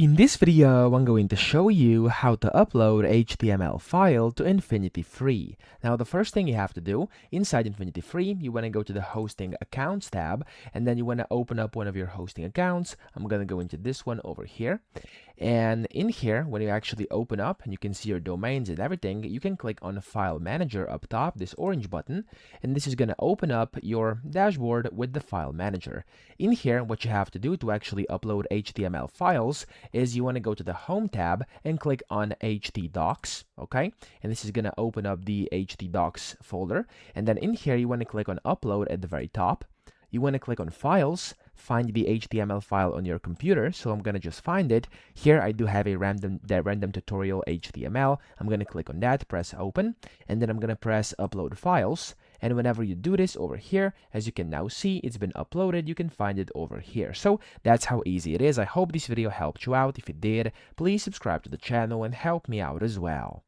In this video, I'm going to show you how to upload HTML file to InfinityFree. Now, the first thing you have to do inside InfinityFree, you want to go to the Hosting Accounts tab, and then you want to open up one of your hosting accounts. I'm going to go into this one over here. And in here, when you actually open up and you can see your domains and everything, you can click on File Manager up top, this orange button, and this is going to open up your dashboard with the File Manager. In here, what you have to do to actually upload HTML files is you want to go to the Home tab and click on htdocs, okay? And this is going to open up the htdocs folder. And then in here, you want to click on Upload at the very top. You want to click on Files, find the HTML file on your computer. So I'm going to just find it. Here I do have a random tutorial HTML. I'm going to click on that, press Open, and then I'm going to press Upload Files. And whenever you do this over here, as you can now see, it's been uploaded. You can find it over here. So that's how easy it is. I hope this video helped you out. If it did, please subscribe to the channel and help me out as well.